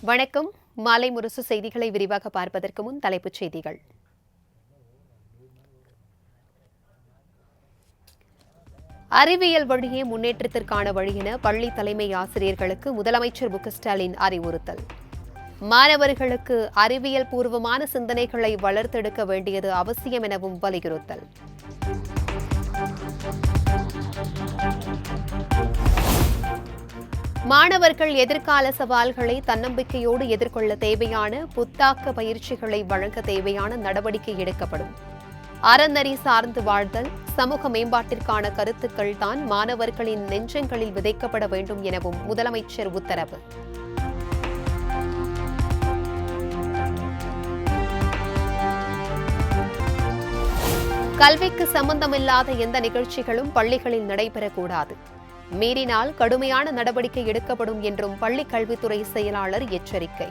வணக்கம். மாலை முரசு செய்திகளை விரிவாக பார்ப்பதற்கு முன் தலைப்புச் செய்திகள். அறிவியல் வழியே முன்னேற்றத்திற்கான வழி என பள்ளி தலைமை ஆசிரியர்களுக்கு முதலமைச்சர் மு.க.ஸ்டாலின் அறிவுறுத்தல். மாணவர்களுக்கு அறிவியல் பூர்வமான சிந்தனைகளை வளர்த்தெடுக்க வேண்டியது அவசியம் எனவும் வலியுறுத்தல். மாணவர்கள் எதிர்கால சவால்களை தன்னம்பிக்கையோடு எதிர்கொள்ள தேவையான புத்தாக்க பயிற்சிகளை வழங்க தேவையான நடவடிக்கை எடுக்கப்படும். அறநெறி சார்ந்து வாழ்தல், சமூக மேம்பாட்டிற்கான கருத்துக்கள் தான் மாணவர்களின் நெஞ்சங்களில் விதைக்கப்பட வேண்டும் எனவும் முதலமைச்சர் உத்தரவு. கல்விக்கு சம்பந்தமில்லாத எந்த நிகழ்ச்சிகளும் பள்ளிகளில் நடைபெறக்கூடாது. மீறினால் கடுமையான நடவடிக்கை எடுக்கப்படும் என்றும் பள்ளிக் கல்வித்துறை செயலாளர் எச்சரிக்கை.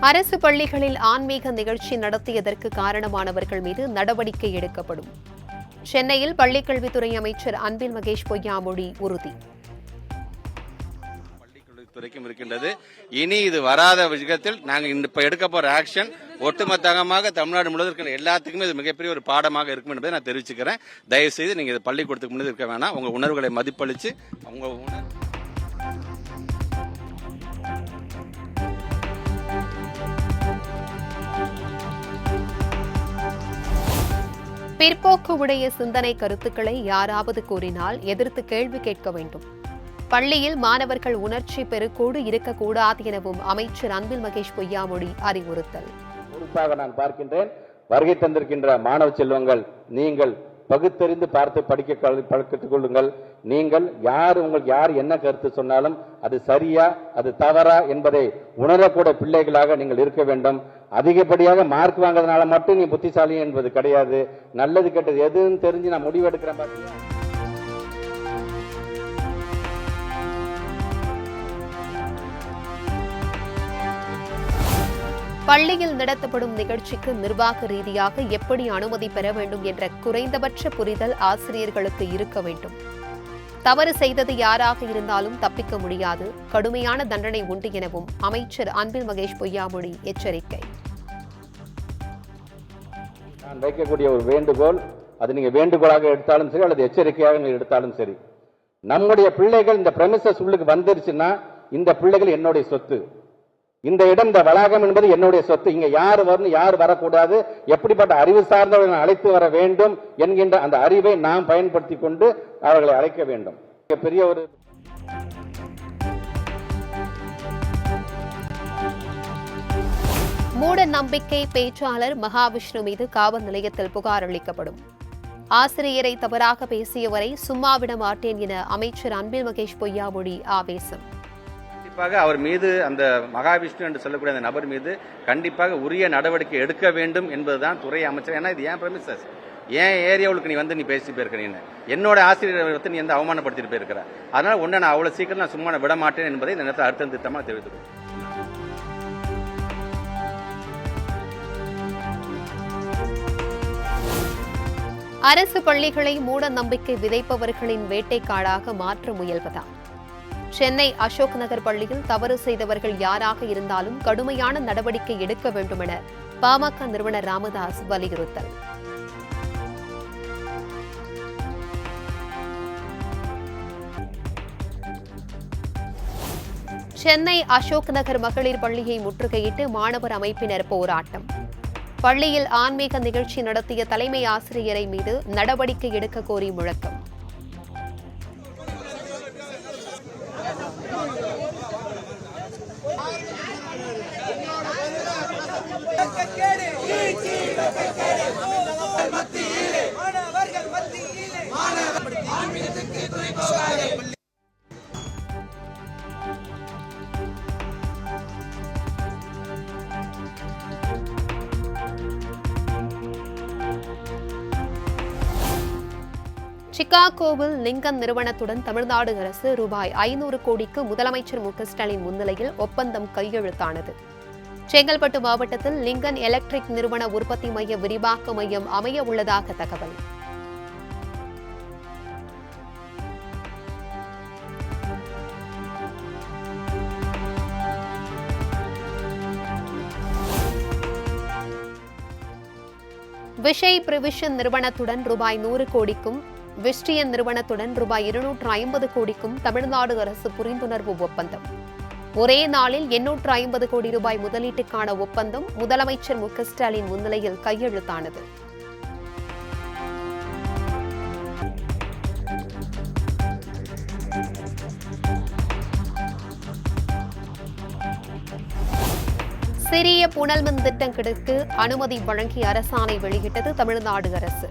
அரசு பள்ளிகளில் ஆன்மீக நிகழ்ச்சி நடத்தியதற்கு காரணமானவர்கள் மீது நடவடிக்கை எடுக்கப்படும். சென்னையில் பள்ளிக்கல்வித்துறை அமைச்சர் அன்பில் மகேஷ் பொய்யாமொழி உறுதி. துறைக்கும் இருக்கின்றது. இனி இது வராத விஷயத்தில் நாங்கள் இப்ப எடுக்க போற ஆக்ஷன் ஒட்டுமொத்தமாக தமிழ்நாடு முழுவதும் எல்லாத்துக்குமே இது மிகப்பெரிய ஒரு பாடமாக இருக்கும் என்பதை நான் தெரிவிச்சுக்கிறேன். தயவு செய்து நீங்க இது பள்ளிக்கூடத்துக்கு முன்னாடி இருக்க வேணாம். உங்க உணர்வுகளை மதிப்பளிச்சு உங்க பிற்போக்கு உடைய சிந்தனை கருத்துக்களை யாராவது கூறினால் எதிர்த்து கேள்வி கேட்க வேண்டும். பள்ளியில் மாணவர்கள் உணர்ச்சி பெருக்கோடு இருக்கக்கூடாது எனவும் அமைச்சர் அன்பில் மகேஷ் பொய்யாமொழி அறிவுறுத்தல். குறிப்பாக நான் பார்க்கின்றேன், வருகை தந்திருக்கின்ற மாணவ செல்வங்கள், நீங்கள் பகுத்தறிந்து பார்த்து படிக்க பழக்கிட்டுக் கொள்ளுங்கள். நீங்கள் உங்களுக்கு யார் என்ன கருத்து சொன்னாலும் அது சரியா அது தவறா என்பதை உணரக்கூட பிள்ளைகளாக நீங்கள் இருக்க வேண்டும். அதிகப்படியாக மார்க் வாங்குறதுனால மட்டும் நீ புத்திசாலி என்பது கிடையாது. நல்லது கெட்டது எதுன்னு தெரிஞ்சு நான் முடிவு எடுக்கிறேன். பாத்தீங்களா, பள்ளியில் நடத்தப்படும் நிகழ்ச்சிக்கு நிர்வாக ரீதியாக எப்படி அனுமதி பெற வேண்டும் என்ற குறைந்தபட்ச புரிதல் ஆசிரியர்களுக்கு இருக்க வேண்டும். தவறு செய்தது யாராக இருந்தாலும் தப்பிக்க முடியாது. கடுமையான தண்டனை உண்டு எனவும் அமைச்சர் அன்பில் மகேஷ் பொய்யாமொழி எச்சரிக்கை. நான் வைக்கக்கூடிய ஒரு வேண்டுகோள், அது நீங்க வேண்டுகோளாக எடுத்தாலும் சரி அல்லது எச்சரிக்கையாக நீங்க எடுத்தாலும் சரி, நம்முடைய பிள்ளைகள் இந்த பிரமிசஸ் உள்ளுக்கு வந்துருச்சுன்னா இந்த பிள்ளைகள் என்னுடைய சொத்து. இந்த இடம், இந்த வளாகம் என்பது என்னுடைய சொத்து. இங்க யார் வரணும் யார் வரக்கூடாது, எப்படிப்பட்ட அறிவு சார்ந்தவர்களை அழைத்து வர வேண்டும் என்கின்ற அந்த அறிவை நாம் பயன்படுத்தி கொண்டு அவர்களை அழைக்க வேண்டும். பெரிய ஒரு மூட நம்பிக்கை பேச்சாளர் மகாவிஷ்ணு மீது காவல் நிலையத்தில் புகார் அளிக்கப்படும். ஆசிரியரை தவறாக பேசியவரை சும்மாவிட மாட்டேன் என அமைச்சர் அன்பில் மகேஷ் பொய்யாமொழி ஆவேசம். கண்டிப்பாக அவர் மீது, அந்த மகாவிஷ்ணு என்று சொல்லக்கூடிய அந்த நபர் மீது கண்டிப்பாக உரிய நடவடிக்கை எடுக்க வேண்டும் என்பதுதான் துறை அமைச்சர். ஏன்னா இது ஏன் பிரமிசஸ், ஏன் ஏரியாவுக்கு நீ பேசி போயிருக்க, நீ என்னோட ஆசிரியரை நீ எந்த அவமானப்படுத்திட்டு போயிருக்கிற. அதனால ஒன்றை நான் அவ்வளவு சீக்கிரம் நான் சும்மா விட மாட்டேன் என்பதை இந்த நேரத்தில் அர்த்தம் திட்டமாக தெரிவித்துள்ளேன். அரசு பள்ளிகளை மூட நம்பிக்கை விதைப்பவர்களின் வேட்டைக்காடாக மாற்ற முயல்வதா? சென்னை அசோக் நகர் பள்ளியில் தவறு செய்தவர்கள் யாராக இருந்தாலும் கடுமையான நடவடிக்கை எடுக்க வேண்டும் என பாமக நிறுவனர் ராமதாஸ் வலியுறுத்தல். சென்னை அசோக் நகர் மகளிர் பள்ளியை முற்றுகையிட்டு மாணவர் அமைப்பினர் போராட்டம். பள்ளியில் ஆன்மீக நிகழ்ச்சி நடத்திய தலைமை ஆசிரியரை மீது நடவடிக்கை எடுக்க கோரி முழக்கம். சிகாகோவில் லிங்கன் நிறுவனத்துடன் தமிழ்நாடு அரசு ரூபாய் 500 கோடிக்கு முதலமைச்சர் மு.க.ஸ்டாலின் முன்னிலையில் ஒப்பந்தம் கையெழுத்தானது. செங்கல்பட்டு மாவட்டத்தில் லிங்கன் எலக்ட்ரிக் நிறுவன உற்பத்தி மைய விரிவாக்க மையம் அமைய உள்ளதாக தகவல். விஷய் பிரிவிஷன் நிறுவனத்துடன் ரூபாய் 100 கோடிக்கும் விஸ்டியன் நிறுவனத்துடன் ரூபாய் 250 கோடிக்கும் தமிழ்நாடு அரசு புரிந்துணர்வு ஒப்பந்தம். ஒரே நாளில் 850 கோடி ரூபாய் முதலீட்டுக்கான ஒப்பந்தம் முதலமைச்சர் மு.க.ஸ்டாலின் முன்னிலையில் கையெழுத்தானது. சிறிய புனல்மின் திட்டங்களுக்கு அனுமதி வழங்கி அரசாணை வெளியிட்டது தமிழ்நாடு அரசு.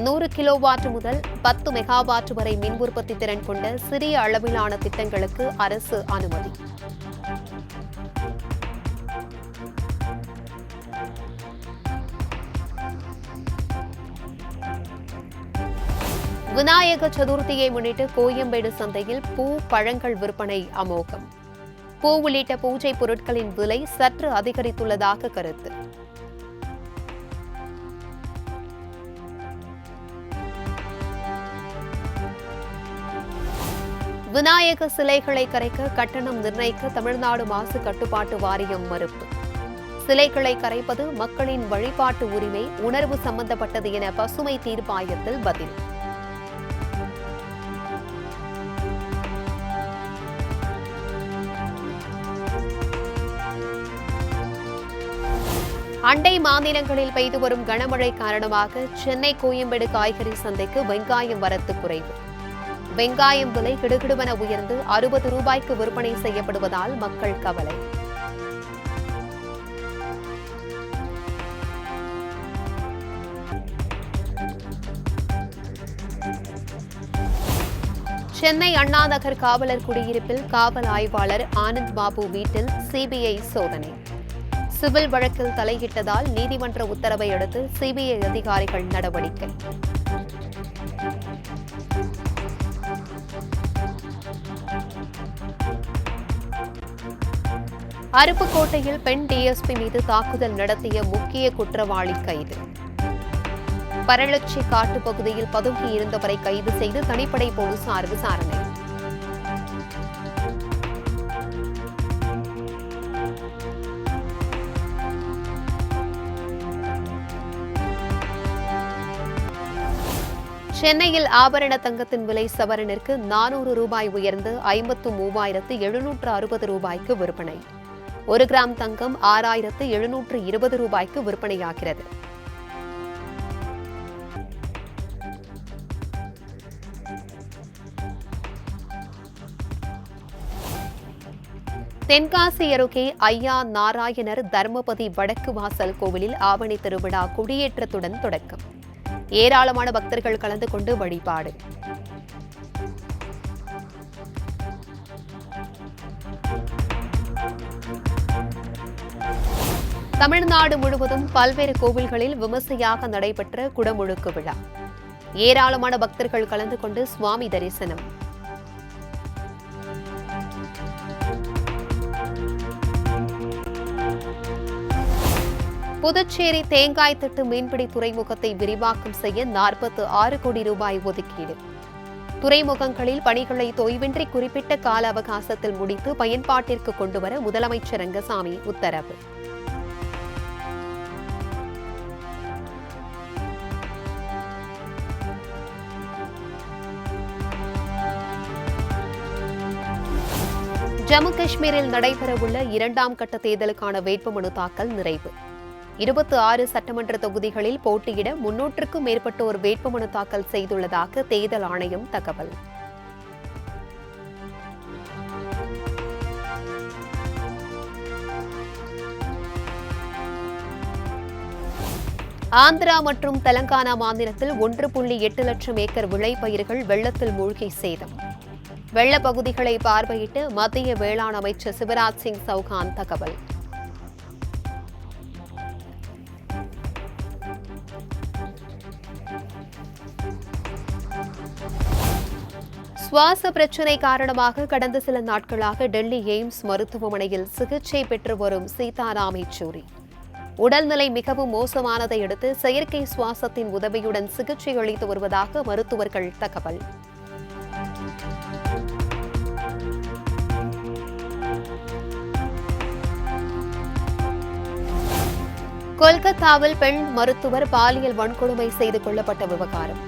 100 கிலோவாட் முதல் 10 மெகாவாட் வரை மின் உற்பத்தி திறன் கொண்ட சிறிய அளவிலான திட்டங்களுக்கு அரசு அனுமதி. விநாயக சதுர்த்தியை முன்னிட்டு கோயம்பேடு சந்தையில் பூ பழங்கள் விற்பனை அமோகம். பூ உள்ளிட்ட பூஜை பொருட்களின் விலை சற்று அதிகரித்துள்ளதாக கருத்து. விநாயக சிலைகளை கரைக்க கட்டணம் நிர்ணயிக்க தமிழ்நாடு மாசு கட்டுப்பாட்டு வாரியம் மறுப்பு. சிலைகளை கரைப்பது மக்களின் வழிபாட்டு உரிமை, உணர்வு சம்பந்தப்பட்டது என பசுமை தீர்ப்பாயத்தில் பதில். அண்டை மாநிலங்களில் பெய்து வரும் கனமழை காரணமாக சென்னை கோயம்பேடு காய்கறி சந்தைக்கு வெங்காயம் வரத்து குறைவு. வெங்காயம் விலை கிடுகிடுவென உயர்ந்து 60 ரூபாய்க்கு விற்பனை செய்யப்படுவதால் மக்கள் கவலை. சென்னை அண்ணாநகர் காவலர் குடியிருப்பில் காவல் ஆய்வாளர் ஆனந்த் பாபு வீட்டில் சிபிஐ சோதனை. சிவில் வழக்கில் தலையிட்டதால் நீதிமன்ற உத்தரவை அடுத்து சிபிஐ அதிகாரிகள் நடவடிக்கை. அருப்புக்கோட்டையில் பெண் டிஎஸ்பி மீது தாக்குதல் நடத்திய முக்கிய குற்றவாளி கைது. பரளச்சி காட்டு பகுதியில் பதுங்கி இருந்தவரை கைது செய்து தனிப்படை போலீசார் விசாரணை. சென்னையில் ஆபரண தங்கத்தின் விலை சவரனிற்கு 400 ரூபாய் உயர்ந்து 53,760 ரூபாய்க்கு விற்பனை. 1 கிராம் தங்கம் 6,720 ரூபாய்க்கு விற்பனையாகிறது. தென்காசி அருகே ஐயா நாராயணர் தர்மபதி வடக்கு வாசல் கோவிலில் ஆவணி திருவிழா கொடியேற்றத்துடன் தொடக்கம். ஏராளமான பக்தர்கள் கலந்து கொண்டு வழிபாடு. தமிழ்நாடு முழுவதும் பல்வேறு கோவில்களில் விமர்சையாக நடைபெற்ற குடமுழுக்கு விழா. ஏராளமான பக்தர்கள் கலந்து கொண்டு சுவாமி தரிசனம். புதுச்சேரி தேங்காய் திட்டு மீன்பிடி துறைமுகத்தை விரிவாக்கம் செய்ய 46 கோடி ரூபாய் ஒதுக்கீடு. துறைமுகங்களில் பணிகளை தொய்வின்றி குறிப்பிட்ட கால அவகாசத்தில் முடித்து பயன்பாட்டிற்கு கொண்டுவர முதலமைச்சர் ரங்கசாமி உத்தரவு. ஜம்மு காஷ்மீரில் நடைபெறவுள்ள 2ஆம் கட்ட தேர்தலுக்கான வேட்புமனு தாக்கல் நிறைவு. 26 சட்டமன்ற தொகுதிகளில் போட்டியிட 300க்கும் மேற்பட்டோர் வேட்புமனு தாக்கல் செய்துள்ளதாக தேர்தல் ஆணையம் தகவல். ஆந்திரா மற்றும் தெலங்கானா மாநிலத்தில் 1.8 லட்சம் ஏக்கர் விளைபயிர்கள் வெள்ளத்தில் மூழ்கி சேதம். வெள்ள பகுதிகளை பார்வையிட்டு மத்திய வேளாண் அமைச்சர் சிவராஜ் சிங் சௌகான் தகவல். சுவாச பிரச்சினை காரணமாக கடந்த சில நாட்களாக டெல்லி எய்ம்ஸ் மருத்துவமனையில் சிகிச்சை பெற்று வரும் சீதாராம் யெச்சூரி உடல்நிலை மிகவும் மோசமானதை அடுத்து செயற்கை சுவாசத்தின் உதவியுடன் சிகிச்சை அளித்து வருவதாக மருத்துவர்கள் தகவல். கொல்கத்தாவில் பெண் மருத்துவர் பாலியல் வன்கொடுமை செய்து கொல்லப்பட்ட விவகாரம்.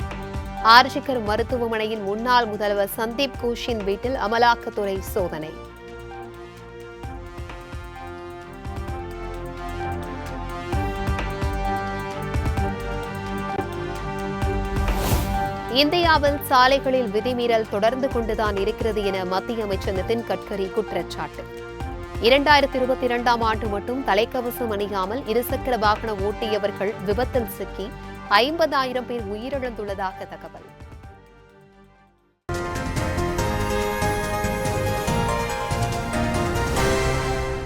ஆர்ஜிகர் மருத்துவமனையின் முன்னாள் முதல்வர் சந்தீப் கோஷின் வீட்டில் அமலாக்கத்துறை சோதனை. இந்தியாவில் சாலைகளில் விதிமீறல் தொடர்ந்து கொண்டுதான் இருக்கிறது என மத்திய அமைச்சர் நிதின் கட்கரி குற்றச்சாட்டு. 2022ஆம் ஆண்டு மட்டும் தலைக்கவசம் அணியாமல் இருசக்கர வாகனம் ஓட்டியவர்கள் விபத்தில் சிக்கி 50,000 பேர் உயிரிழந்துள்ளதாக தகவல்.